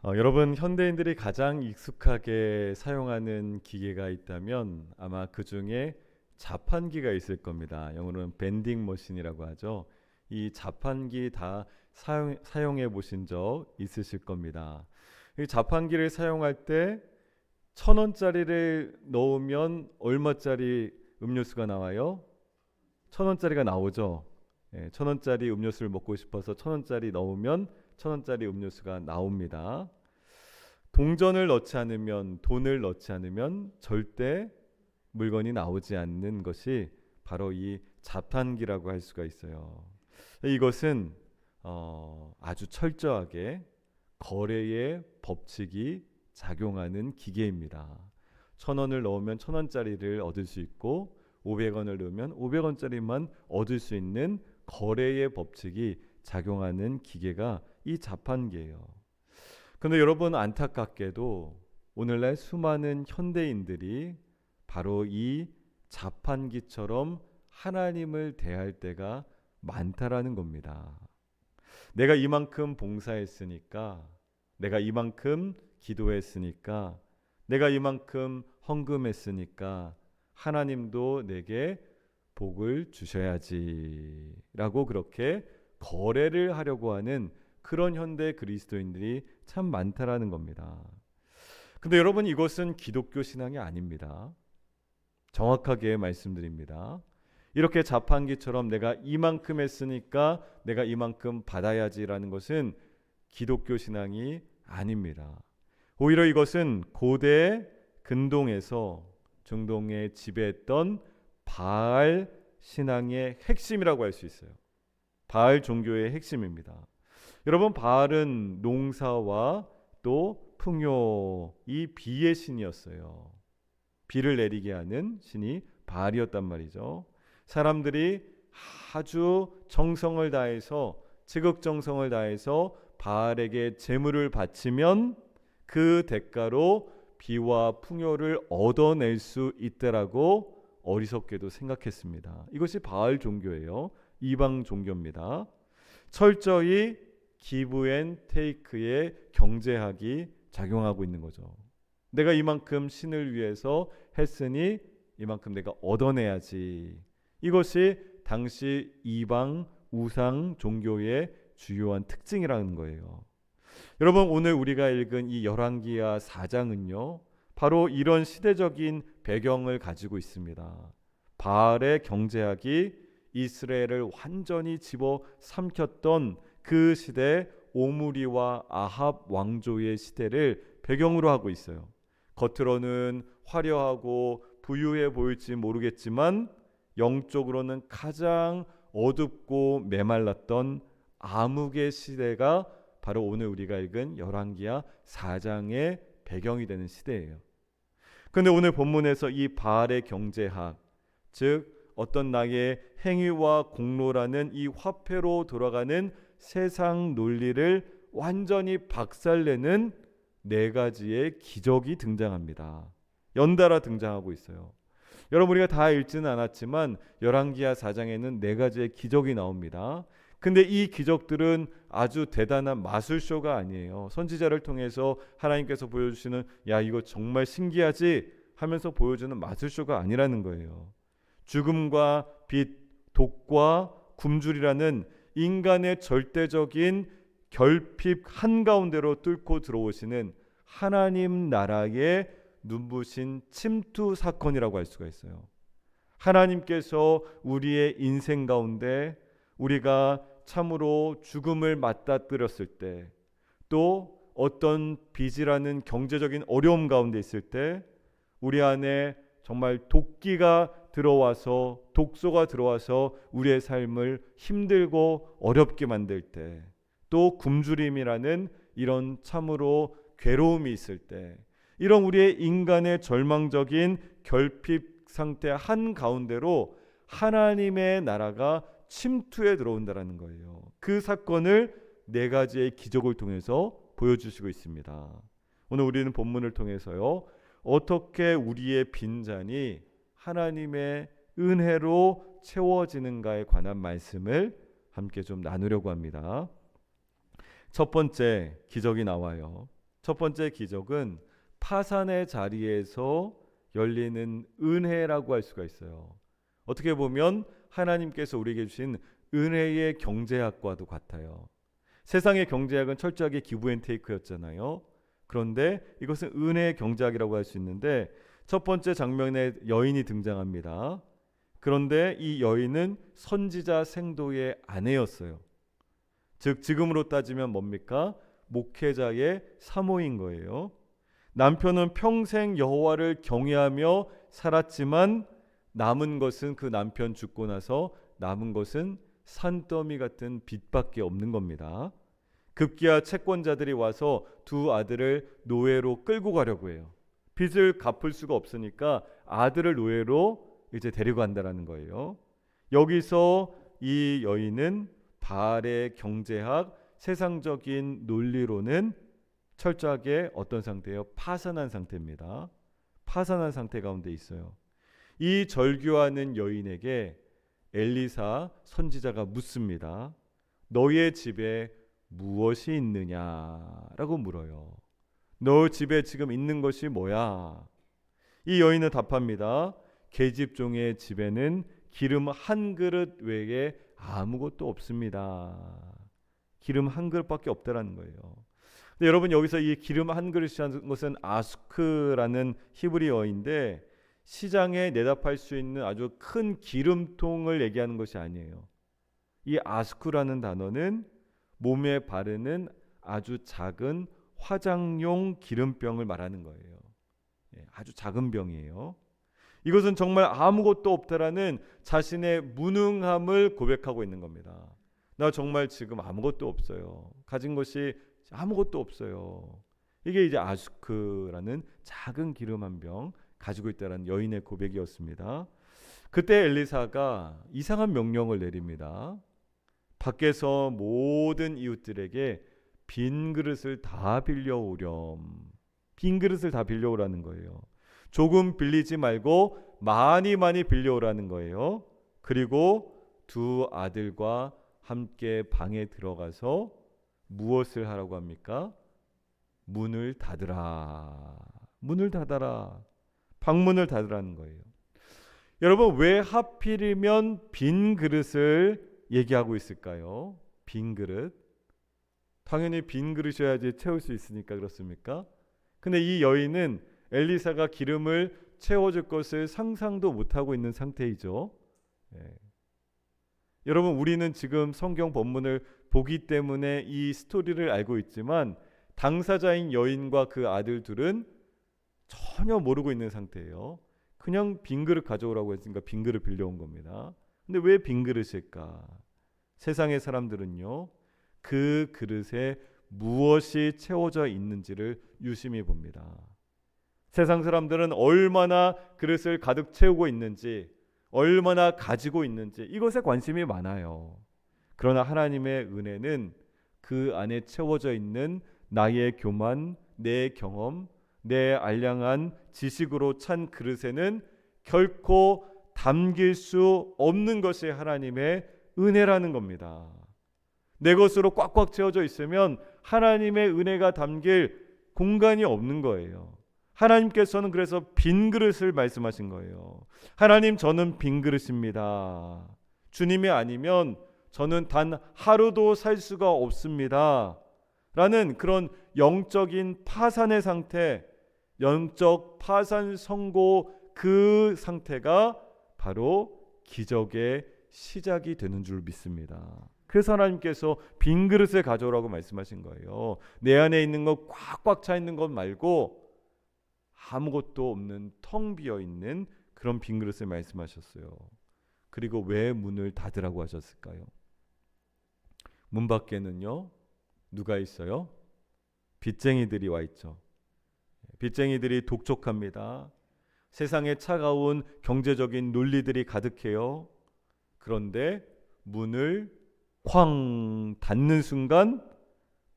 여러분, 현대인들이 가장 익숙하게 사용하는 기계가 있다면 아마 그 중에 자판기가 있을 겁니다. 영어로는 밴딩 머신이라고 하죠. 이 자판기 다 사용해 보신 적 있으실 겁니다. 이 자판기를 사용할 때 1,000원짜리를 넣으면 얼마짜리 음료수가 나와요? 1,000원짜리가 나오죠. 1,000원짜리 음료수를 먹고 싶어서 1,000원짜리 넣으면 1,000원짜리 음료수가 나옵니다. 동전을 넣지 않으면, 돈을 넣지 않으면 절대 물건이 나오지 않는 것이 바로 이 자판기라고 할 수가 있어요. 이것은 아주 철저하게 거래의 법칙이 작용하는 기계입니다. 1,000원을 넣으면 1,000원짜리를 얻을 수 있고 500원을 넣으면 500원짜리만 얻을 수 있는 거래의 법칙이 작용하는 기계가 이 자판기예요. 그런데 여러분, 안타깝게도 오늘날 수많은 현대인들이 바로 이 자판기처럼 하나님을 대할 때가 많다라는 겁니다. 내가 이만큼 봉사했으니까, 내가 이만큼 기도했으니까, 내가 이만큼 헌금했으니까 하나님도 내게 복을 주셔야지 라고 그렇게 거래를 하려고 하는 그런 현대 그리스도인들이 참 많다라는 겁니다. 근데 여러분, 이것은 기독교 신앙이 아닙니다. 정확하게 말씀드립니다. 이렇게 자판기처럼 내가 이만큼 했으니까 내가 이만큼 받아야지라는 것은 기독교 신앙이 아닙니다. 오히려 이것은 고대 근동에서 중동에 지배했던 바알 신앙의 핵심이라고 할 수 있어요. 바알 종교의 핵심입니다. 여러분, 바알은 농사와 또 풍요, 이 비의 신이었어요. 비를 내리게 하는 신이 바알이었단 말이죠. 사람들이 아주 정성을 다해서, 지극정성을 다해서 바알에게 제물을 바치면 그 대가로 비와 풍요를 얻어낼 수 있다라고 어리석게도 생각했습니다. 이것이 바알 종교예요. 이방 종교입니다. 철저히 기브 앤 테이크의 경제학이 작용하고 있는 거죠. 내가 이만큼 신을 위해서 했으니 이만큼 내가 얻어내야지. 이것이 당시 이방 우상 종교의 주요한 특징이라는 거예요. 여러분, 오늘 우리가 읽은 이 열왕기하 4장은요, 바로 이런 시대적인 배경을 가지고 있습니다. 바알의 경제학이 이스라엘을 완전히 집어삼켰던 그 시대, 오므리와 아합 왕조의 시대를 배경으로 하고 있어요. 겉으로는 화려하고 부유해 보일지 모르겠지만 영적으로는 가장 어둡고 메말랐던 암흑의 시대가 바로 오늘 우리가 읽은 열왕기하 4장의 배경이 되는 시대예요. 그런데 오늘 본문에서 이 바알의 경제학, 즉 어떤 나의 행위와 공로라는 이 화폐로 돌아가는 세상 논리를 완전히 박살내는 네 가지의 기적이 등장합니다. 연달아 등장하고 있어요. 여러분, 우리가 다 읽지는 않았지만 열왕기하 4장에는 네 가지의 기적이 나옵니다. 근데 이 기적들은 아주 대단한 마술쇼가 아니에요. 선지자를 통해서 하나님께서 보여주시는, 야, 이거 정말 신기하지 하면서 보여주는 마술쇼가 아니라는 거예요. 죽음과 빛, 독과 굶주리라는 인간의 절대적인 결핍 한가운데로 뚫고 들어오시는 하나님 나라의 눈부신 침투 사건이라고 할 수가 있어요. 하나님께서 우리의 인생 가운데 우리가 참으로 죽음을 맞닥뜨렸을 때, 또 어떤 빚이라는 경제적인 어려움 가운데 있을 때, 우리 안에 정말 도끼가 들어와서, 독소가 들어와서 우리의 삶을 힘들고 어렵게 만들 때, 또 굶주림이라는 이런 참으로 괴로움이 있을 때, 이런 우리의 인간의 절망적인 결핍 상태 한가운데로 하나님의 나라가 침투해 들어온다라는 거예요. 그 사건을 네 가지의 기적을 통해서 보여주시고 있습니다. 오늘 우리는 본문을 통해서요, 어떻게 우리의 빈잔이 하나님의 은혜로 채워지는가에 관한 말씀을 함께 좀 나누려고 합니다. 첫 번째 기적이 나와요. 첫 번째 기적은 파산의 자리에서 열리는 은혜라고 할 수가 있어요. 어떻게 보면 하나님께서 우리에게 주신 은혜의 경제학과도 같아요. 세상의 경제학은 철저하게 기브앤테이크였잖아요. 그런데 이것은 은혜의 경제학이라고 할 수 있는데, 첫 번째 장면에 여인이 등장합니다. 그런데 이 여인은 선지자 생도의 아내였어요. 즉 지금으로 따지면 뭡니까? 목회자의 사모인 거예요. 남편은 평생 여호와를 경외하며 살았지만 남은 것은, 그 남편 죽고 나서 남은 것은 산더미 같은 빚밖에 없는 겁니다. 급기야 채권자들이 와서 두 아들을 노예로 끌고 가려고 해요. 빚을 갚을 수가 없으니까 아들을 노예로 이제 데리고 간다라는 거예요. 여기서 이 여인은 바알의 경제학, 세상적인 논리로는 철저하게 어떤 상태예요? 파산한 상태입니다. 파산한 상태 가운데 있어요. 이 절규하는 여인에게 엘리사 선지자가 묻습니다. 너의 집에 무엇이 있느냐라고 물어요. 너 집에 지금 있는 것이 뭐야? 이 여인은 답합니다. 계집종의 집에는 기름 한 그릇 외에 아무것도 없습니다. 기름 한 그릇밖에 없다라는 거예요. 근데 여러분, 여기서 이 기름 한 그릇이라는 것은 아스크라는 히브리어인데 시장에 내다 팔 수 있는 아주 큰 기름통을 얘기하는 것이 아니에요. 이 아스크라는 단어는 몸에 바르는 아주 작은 화장용 기름병을 말하는 거예요. 아주 작은 병이에요. 이것은 정말 아무것도 없다라는 자신의 무능함을 고백하고 있는 겁니다. 나 정말 지금 아무것도 없어요. 가진 것이 아무것도 없어요. 이게 이제 아스크라는 작은 기름 한 병 가지고 있다라는 여인의 고백이었습니다. 그때 엘리사가 이상한 명령을 내립니다. 밖에서 모든 이웃들에게 빈 그릇을 다 빌려오렴. 빈 그릇을 다 빌려오라는 거예요. 조금 빌리지 말고 많이 빌려오라는 거예요. 그리고 두 아들과 함께 방에 들어가서 무엇을 하라고 합니까? 문을 닫으라. 문을 닫아라. 방문을 닫으라는 거예요. 여러분, 왜 하필이면 빈 그릇을 얘기하고 있을까요? 빈 그릇. 당연히 빈 그릇이어야지 채울 수 있으니까 그렇습니까? 근데 이 여인은 엘리사가 기름을 채워줄 것을 상상도 못하고 있는 상태이죠. 여러분, 우리는 지금 성경 본문을 보기 때문에 이 스토리를 알고 있지만 당사자인 여인과 그 아들 둘은 전혀 모르고 있는 상태예요. 그냥 빈 그릇 가져오라고 했으니까 빈 그릇 빌려온 겁니다. 근데 왜 빈 그릇일까? 세상의 사람들은요, 그 그릇에 무엇이 채워져 있는지를 유심히 봅니다. 세상 사람들은 얼마나 그릇을 가득 채우고 있는지, 얼마나 가지고 있는지 이것에 관심이 많아요. 그러나 하나님의 은혜는 그 안에 채워져 있는 나의 교만, 내 경험, 내 알량한 지식으로 찬 그릇에는 결코 담길 수 없는 것이 하나님의 은혜라는 겁니다. 내 것으로 꽉꽉 채워져 있으면 하나님의 은혜가 담길 공간이 없는 거예요. 하나님께서는 그래서 빈 그릇을 말씀하신 거예요. 하나님, 저는 빈 그릇입니다. 주님이 아니면 저는 단 하루도 살 수가 없습니다. 라는 그런 영적인 파산의 상태, 영적 파산 선고, 그 상태가 바로 기적의 시작이 되는 줄 믿습니다. 그래서 하나님께서 빈 그릇을 가져오라고 말씀하신 거예요. 내 안에 있는 것, 꽉꽉 차 있는 것 말고 아무것도 없는 텅 비어 있는 그런 빈 그릇을 말씀하셨어요. 그리고 왜 문을 닫으라고 하셨을까요? 문 밖에는요, 누가 있어요? 빚쟁이들이 와 있죠. 빚쟁이들이 독촉합니다. 세상에 차가운 경제적인 논리들이 가득해요. 그런데 문을 쾅 닫는 순간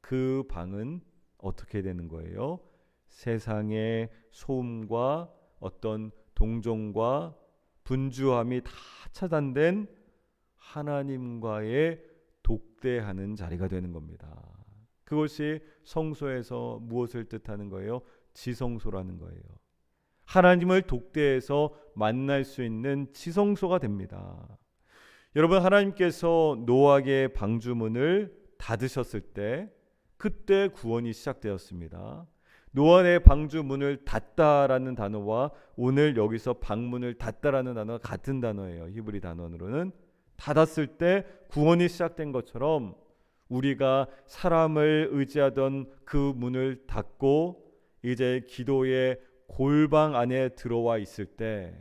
그 방은 어떻게 되는 거예요? 세상의 소음과 어떤 동정과 분주함이 다 차단된 하나님과의 독대하는 자리가 되는 겁니다. 그것이 성소에서 무엇을 뜻하는 거예요? 지성소라는 거예요. 하나님을 독대해서 만날 수 있는 지성소가 됩니다. 여러분, 하나님께서 노아의 방주문을 닫으셨을 때 그때 구원이 시작되었습니다. 노아의 방주문을 닫다라는 단어와 오늘 여기서 방문을 닫다라는 단어가 같은 단어예요. 히브리 단어로는 닫았을 때 구원이 시작된 것처럼 우리가 사람을 의지하던 그 문을 닫고 이제 기도의 골방 안에 들어와 있을 때,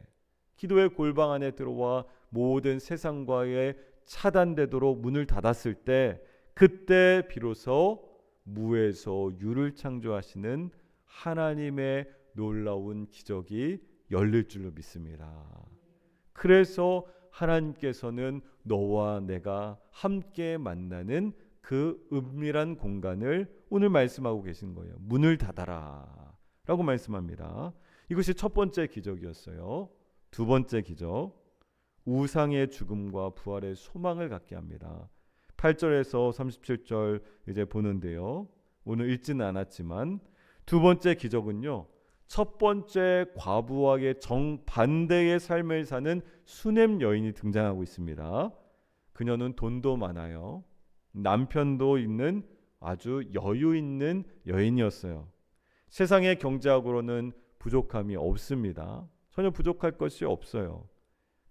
기도의 골방 안에 들어와 모든 세상과의 차단되도록 문을 닫았을 때, 그때 비로소 무에서 유를 창조하시는 하나님의 놀라운 기적이 열릴 줄로 믿습니다. 그래서 하나님께서는 너와 내가 함께 만나는 그 은밀한 공간을 오늘 말씀하고 계신 거예요. 문을 닫아라 라고 말씀합니다. 이것이 첫 번째 기적이었어요. 두 번째 기적, 우상의 죽음과 부활의 소망을 갖게 합니다. 8절에서 37절 이제 보는데요. 오늘 읽지는 않았지만 두 번째 기적은요, 첫 번째 과부와의 정반대의 삶을 사는 수넴 여인이 등장하고 있습니다. 그녀는 돈도 많아요. 남편도 있는 아주 여유 있는 여인이었어요. 세상의 경제학으로는 부족함이 없습니다. 전혀 부족할 것이 없어요.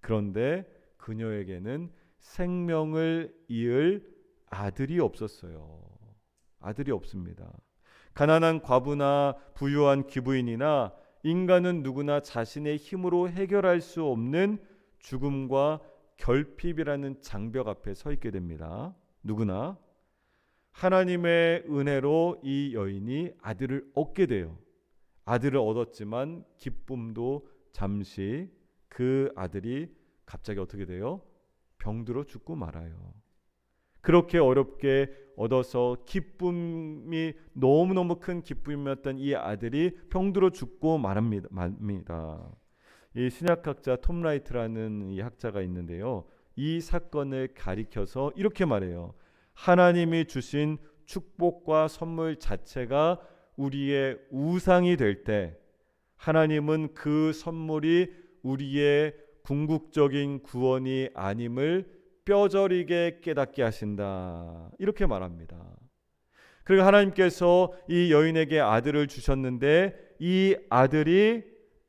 그런데 그녀에게는 생명을 이을 아들이 없었어요. 아들이 없습니다. 가난한 과부나 부유한 귀부인이나 인간은 누구나 자신의 힘으로 해결할 수 없는 죽음과 결핍이라는 장벽 앞에 서 있게 됩니다. 누구나. 하나님의 은혜로 이 여인이 아들을 얻게 돼요. 아들을 얻었지만 기쁨도 잠시, 그 아들이 갑자기 어떻게 돼요? 병들어 죽고 말아요. 그렇게 어렵게 얻어서 기쁨이 너무너무 큰 기쁨이었던 이 아들이 병들어 죽고 말합니다. 이 신약학자 톰 라이트라는 이 학자가 있는데요. 이 사건을 가리켜서 이렇게 말해요. 하나님이 주신 축복과 선물 자체가 우리의 우상이 될 때 하나님은 그 선물이 우리의 궁극적인 구원이 아님을 뼈저리게 깨닫게 하신다. 이렇게 말합니다. 그리고 하나님께서 이 여인에게 아들을 주셨는데 이 아들이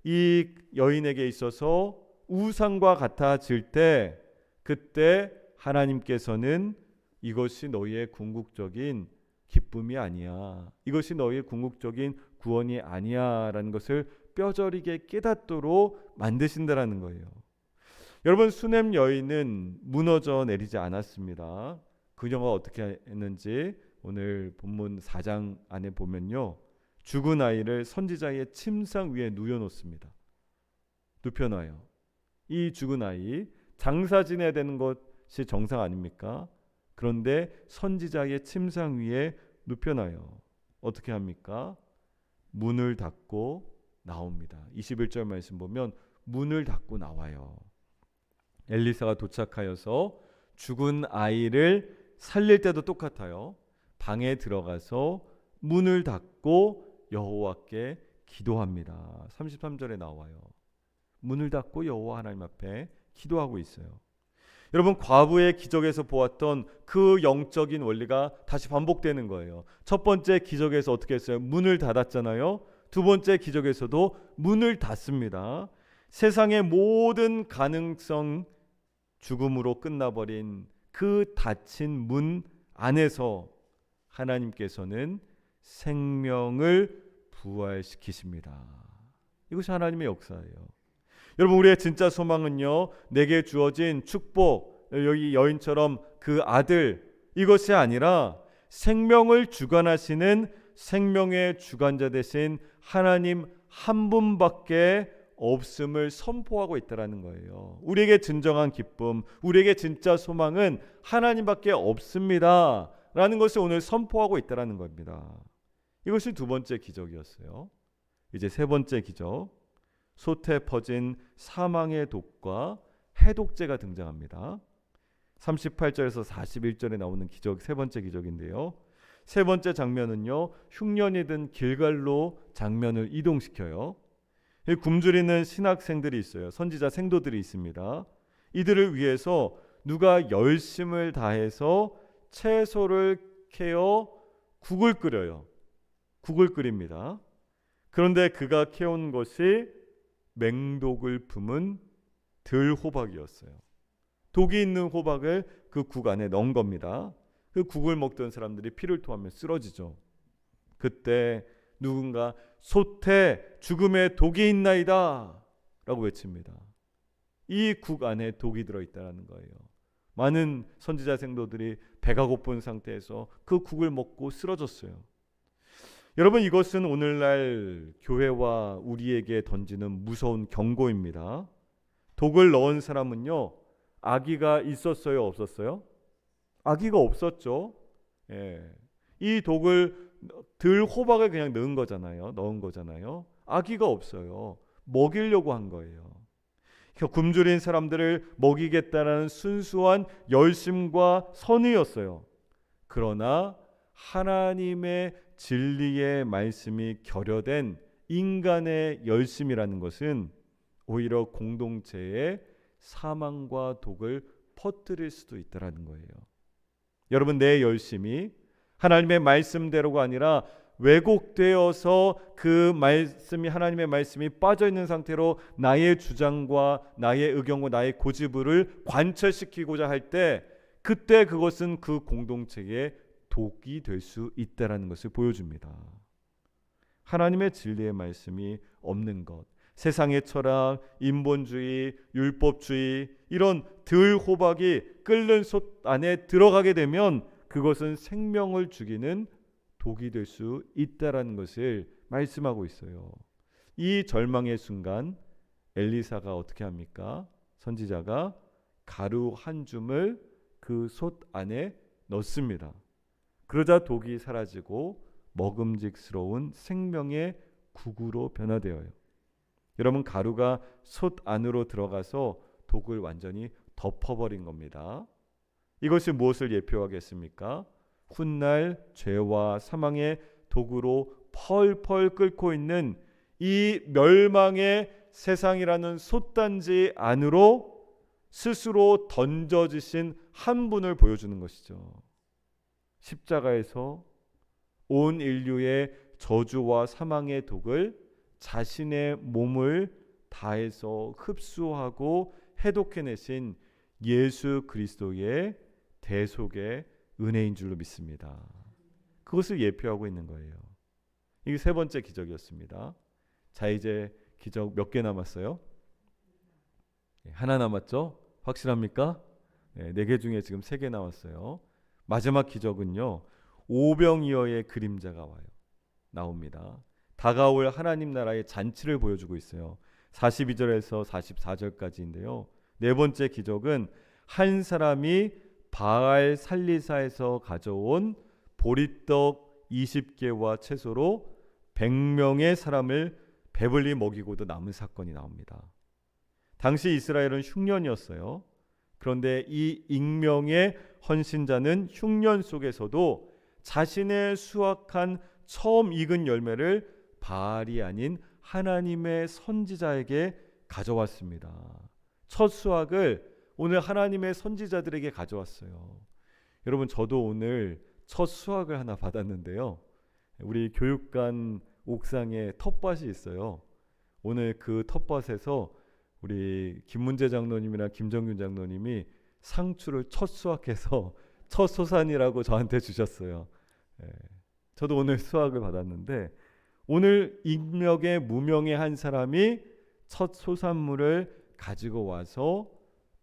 이 여인에게 있어서 우상과 같아질 때 그때 하나님께서는 이것이 너희의 궁극적인 기쁨이 아니야. 이것이 너희의 궁극적인 구원이 아니야 라는 것을 뼈저리게 깨닫도록 만드신다라는 거예요. 여러분, 수넴 여인은 무너져 내리지 않았습니다. 그녀가 어떻게 했는지 오늘 본문 4장 안에 보면요. 죽은 아이를 선지자의 침상 위에 누워놓습니다. 눕혀놔요. 이 죽은 아이 장사 지내야 되는 것이 정상 아닙니까? 그런데 선지자의 침상 위에 눕혀놔요. 어떻게 합니까? 문을 닫고 나옵니다. 21절 말씀 보면 문을 닫고 나와요. 엘리사가 도착하여서 죽은 아이를 살릴 때도 똑같아요. 방에 들어가서 문을 닫고 여호와께 기도합니다. 33절에 나와요. 문을 닫고 여호와 하나님 앞에 기도하고 있어요. 여러분, 과부의 기적에서 보았던 그 영적인 원리가 다시 반복되는 거예요. 첫 번째 기적에서 어떻게 했어요? 문을 닫았잖아요. 두 번째 기적에서도 문을 닫습니다. 세상의 모든 가능성 죽음으로 끝나버린 그 닫힌 문 안에서 하나님께서는 생명을 부활시키십니다. 이것이 하나님의 역사예요. 여러분, 우리의 진짜 소망은요, 내게 주어진 축복, 여기 여인처럼 그 아들, 이것이 아니라 생명을 주관하시는 생명의 주관자 되신 하나님 한 분밖에 없음을 선포하고 있다는 거예요. 우리에게 진정한 기쁨, 우리에게 진짜 소망은 하나님밖에 없습니다 라는 것을 오늘 선포하고 있다는 겁니다. 이것이 두 번째 기적이었어요. 이제 세 번째 기적, 솥에 퍼진 사망의 독과 해독제가 등장합니다. 38절에서 41절에 나오는 기적, 세 번째 기적인데요. 세 번째 장면은요, 흉년이 든 길갈로 장면을 이동시켜요. 이 굶주리는 신학생들이 있어요. 선지자 생도들이 있습니다. 이들을 위해서 누가 열심을 다해서 채소를 캐어 국을 끓여요. 국을 끓입니다. 그런데 그가 캐온 것이 맹독을 품은 들호박이었어요. 독이 있는 호박을 그 국 안에 넣은 겁니다. 그 국을 먹던 사람들이 피를 토하며 쓰러지죠. 그때 누군가 소태 죽음의 독이 있나이다 라고 외칩니다. 이 국 안에 독이 들어있다는 거예요. 많은 선지자 생도들이 배가 고픈 상태에서 그 국을 먹고 쓰러졌어요. 여러분, 이것은 오늘날 교회와 우리에게 던지는 무서운 경고입니다. 독을 넣은 사람은요, 아기가 있었어요, 없었어요? 아기가 없었죠. 예. 이 독을 들호박을 그냥 넣은 거잖아요. 아기가 없어요. 먹이려고 한 거예요. 굶주린 사람들을 먹이겠다는 순수한 열심과 선의였어요. 그러나 하나님의 진리의 말씀이 결여된 인간의 열심이라는 것은 오히려 공동체에 사망과 독을 퍼뜨릴 수도 있다는 거예요. 여러분, 내 열심이 하나님의 말씀대로가 아니라 왜곡되어서 그 말씀이, 하나님의 말씀이 빠져있는 상태로 나의 주장과 나의 의견과 나의 고집을 관철시키고자 할 때, 그때 그것은 그 공동체의 독이 될 수 있다는 것을 보여줍니다. 하나님의 진리의 말씀이 없는 것, 세상의 철학, 인본주의, 율법주의, 이런 들호박이 끓는 솥 안에 들어가게 되면 그것은 생명을 죽이는 독이 될 수 있다라는 것을 말씀하고 있어요. 이 절망의 순간 엘리사가 어떻게 합니까? 선지자가 가루 한 줌을 그 솥 안에 넣습니다. 그러자 독이 사라지고 먹음직스러운 생명의 국으로 변화되어요. 여러분, 가루가 솥 안으로 들어가서 독을 완전히 덮어버린 겁니다. 이것이 무엇을 예표하겠습니까? 훗날 죄와 사망의 독으로 펄펄 끓고 있는 이 멸망의 세상이라는 솥단지 안으로 스스로 던져지신 한 분을 보여주는 것이죠. 십자가에서 온 인류의 저주와 사망의 독을 자신의 몸을 다해서 흡수하고 해독해내신 예수 그리스도의 대속의 은혜인 줄로 믿습니다. 그것을 예표하고 있는 거예요. 이게 세 번째 기적이었습니다. 자, 이제 기적 몇 개 남았어요? 하나 남았죠? 확실합니까? 네 개 중에 지금 3개 남았어요. 마지막 기적은요, 오병이어의 그림자가 나옵니다. 다가올 하나님 나라의 잔치를 보여주고 있어요. 42절에서 44절까지인데요. 네 번째 기적은 한 사람이 바알 살리사에서 가져온 보리떡 20개와 채소로 100명의 사람을 배불리 먹이고도 남은 사건이 나옵니다. 당시 이스라엘은 흉년이었어요. 그런데 이 익명의 헌신자는 흉년 속에서도 자신의 수확한 처음 익은 열매를 바알이 아닌 하나님의 선지자에게 가져왔습니다. 첫 수확을 오늘 하나님의 선지자들에게 가져왔어요. 여러분, 저도 오늘 첫 수확을 하나 받았는데요. 우리 교육관 옥상에 텃밭이 있어요. 오늘 그 텃밭에서 우리 김문재 장로님이나 김정균 장로님이 상추를 첫 수확해서 첫 소산이라고 저한테 주셨어요. 저도 오늘 수확을 받았는데, 오늘 익명의 무명의 한 사람이 첫 소산물을 가지고 와서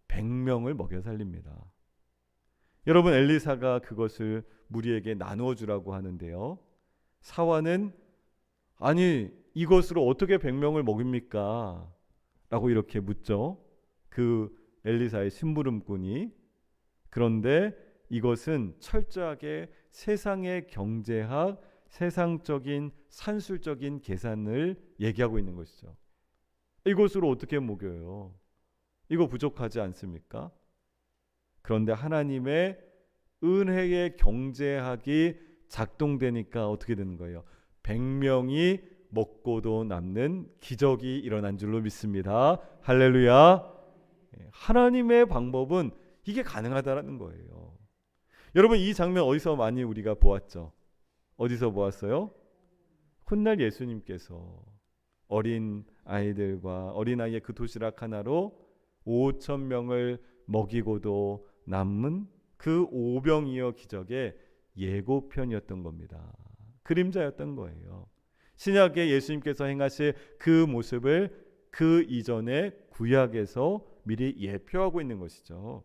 100명을 먹여 살립니다. 여러분, 엘리사가 그것을 무리에게 나누어 주라고 하는데요. 사환은 아니, 이것으로 어떻게 100명을 먹입니까? 라고 이렇게 묻죠. 그 엘리사의 심부름꾼이. 그런데 이것은 철저하게 세상의 경제학, 세상적인 산술적인 계산을 얘기하고 있는 것이죠. 이것으로 어떻게 먹여요? 이거 부족하지 않습니까? 그런데 하나님의 은혜의 경제학이 작동되니까 어떻게 되는 거예요? 100명이 먹고도 남는 기적이 일어난 줄로 믿습니다. 할렐루야. 하나님의 방법은 이게 가능하다라는 거예요. 여러분, 이 장면 어디서 많이 우리가 보았죠? 어디서 보았어요? 훗날 예수님께서 어린 아이들과 어린아이의 그 도시락 하나로 5천 명을 먹이고도 남은 그 오병이어 기적의 예고편이었던 겁니다. 그림자였던 거예요. 신약에 예수님께서 행하실 그 모습을 그 이전에 구약에서 미리 예표하고 있는 것이죠.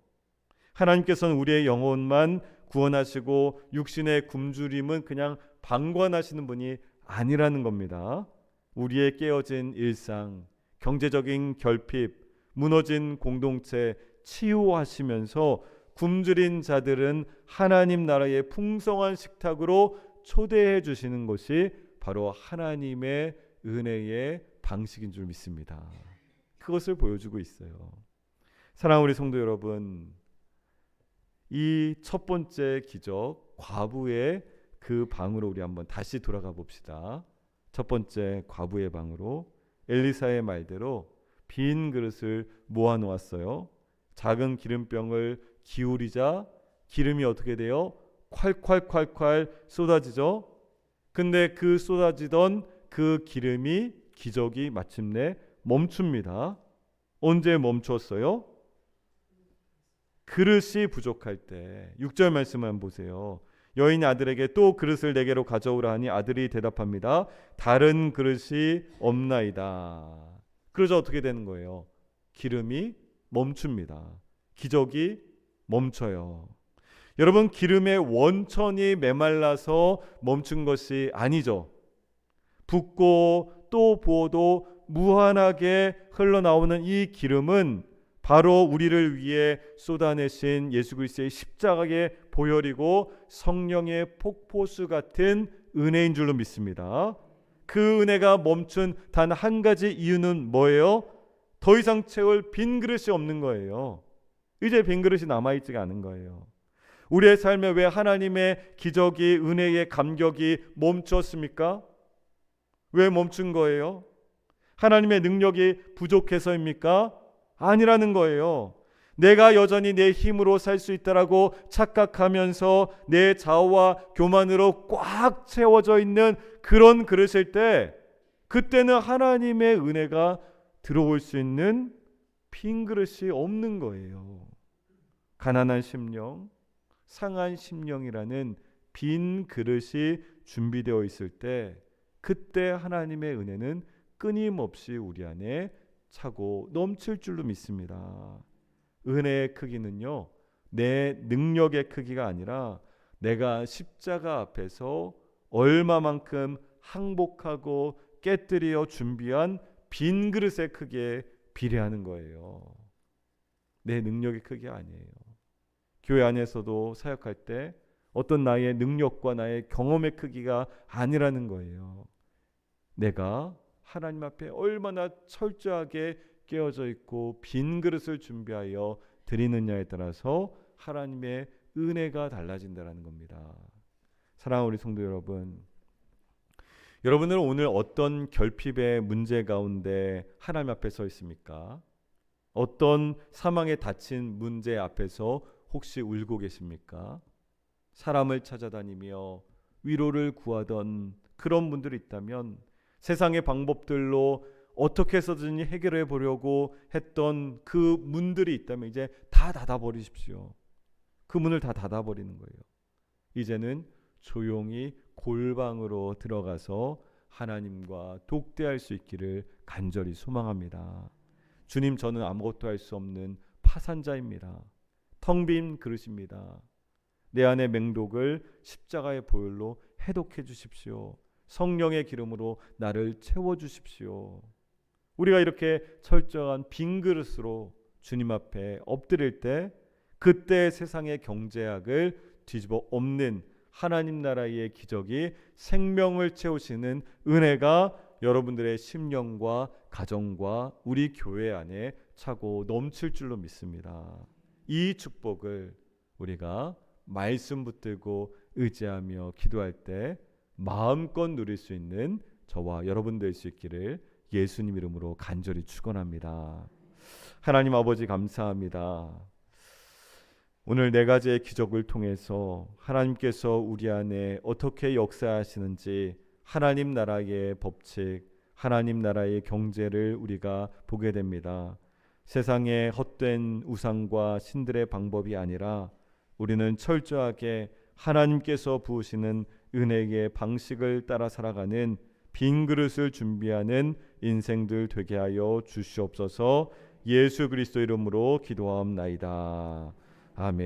하나님께서는 우리의 영혼만 구원하시고 육신의 굶주림은 그냥 방관하시는 분이 아니라는 겁니다. 우리의 깨어진 일상, 경제적인 결핍, 무너진 공동체 치유하시면서 굶주린 자들은 하나님 나라의 풍성한 식탁으로 초대해 주시는 것이 바로 하나님의 은혜의 방식인 줄 믿습니다. 그것을 보여주고 있어요. 사랑하는 우리 성도 여러분, 이 첫 번째 기적, 과부의 그 방으로 우리 한번 다시 돌아가 봅시다. 첫 번째 과부의 방으로 엘리사의 말대로 빈 그릇을 모아 놓았어요. 작은 기름병을 기울이자 기름이 어떻게 돼요? 콸콸콸콸 쏟아지죠. 근데 그 쏟아지던 그 기름이, 기적이 마침내 멈춥니다. 언제 멈췄어요? 그릇이 부족할 때. 6절 말씀만 보세요. 여인 아들에게 또 그릇을 내게로 가져오라 하니 아들이 대답합니다. 다른 그릇이 없나이다. 그러자 어떻게 되는 거예요? 기름이 멈춥니다. 기적이 멈춰요. 여러분, 기름의 원천이 메말라서 멈춘 것이 아니죠. 붓고 또 부어도 무한하게 흘러나오는 이 기름은 바로 우리를 위해 쏟아내신 예수 그리스도의 십자가의 보혈이고 성령의 폭포수 같은 은혜인 줄로 믿습니다. 그 은혜가 멈춘 단 한 가지 이유는 뭐예요? 더 이상 채울 빈 그릇이 없는 거예요. 이제 빈 그릇이 남아있지가 않은 거예요. 우리의 삶에 왜 하나님의 기적이, 은혜의 감격이 멈췄습니까? 왜 멈춘 거예요? 하나님의 능력이 부족해서입니까? 아니라는 거예요. 내가 여전히 내 힘으로 살 수 있다라고 착각하면서 내 자아와 교만으로 꽉 채워져 있는 그런 그릇일 때, 그때는 하나님의 은혜가 들어올 수 있는 빈 그릇이 없는 거예요. 가난한 심령, 상한 심령이라는 빈 그릇이 준비되어 있을 때, 그때 하나님의 은혜는 끊임없이 우리 안에 차고 넘칠 줄로 믿습니다. 은혜의 크기는요, 내 능력의 크기가 아니라 내가 십자가 앞에서 얼마만큼 항복하고 깨뜨려 준비한 빈 그릇의 크기에 비례하는 거예요. 내 능력의 크기가 아니에요. 교회 안에서도 사역할 때 어떤 나의 능력과 나의 경험의 크기가 아니라는 거예요. 내가 하나님 앞에 얼마나 철저하게 깨어져 있고 빈 그릇을 준비하여 드리느냐에 따라서 하나님의 은혜가 달라진다는 겁니다. 사랑하는 우리 성도 여러분, 여러분은 오늘 어떤 결핍의 문제 가운데 하나님 앞에 서 있습니까? 어떤 사망에 닫힌 문제 앞에서 혹시 울고 계십니까? 사람을 찾아다니며 위로를 구하던 그런 분들이 있다면, 세상의 방법들로 어떻게 해서든지 해결해 보려고 했던 그 문들이 있다면 이제 다 닫아버리십시오. 그 문을 다 닫아버리는 거예요. 이제는 조용히 골방으로 들어가서 하나님과 독대할 수 있기를 간절히 소망합니다. 주님, 저는 아무것도 할 수 없는 파산자입니다. 텅 빈 그릇입니다. 내 안의 맹독을 십자가의 보혈로 해독해 주십시오. 성령의 기름으로 나를 채워주십시오. 우리가 이렇게 철저한 빈 그릇으로 주님 앞에 엎드릴 때, 그때 세상의 경제학을 뒤집어 엎는 하나님 나라의 기적이, 생명을 채우시는 은혜가 여러분들의 심령과 가정과 우리 교회 안에 차고 넘칠 줄로 믿습니다. 이 축복을 우리가 말씀 붙들고 의지하며 기도할 때 마음껏 누릴 수 있는 저와 여러분 될 수 있기를 예수님 이름으로 간절히 축원합니다. 하나님 아버지 감사합니다. 오늘 네 가지의 기적을 통해서 하나님께서 우리 안에 어떻게 역사하시는지 하나님 나라의 법칙, 하나님 나라의 경제를 우리가 보게 됩니다. 세상의 헛된 우상과 신들의 방법이 아니라 우리는 철저하게 하나님께서 부으시는 은혜의 방식을 따라 살아가는 빈 그릇을 준비하는 인생들 되게 하여 주시옵소서. 예수 그리스도 이름으로 기도하옵나이다. 아멘.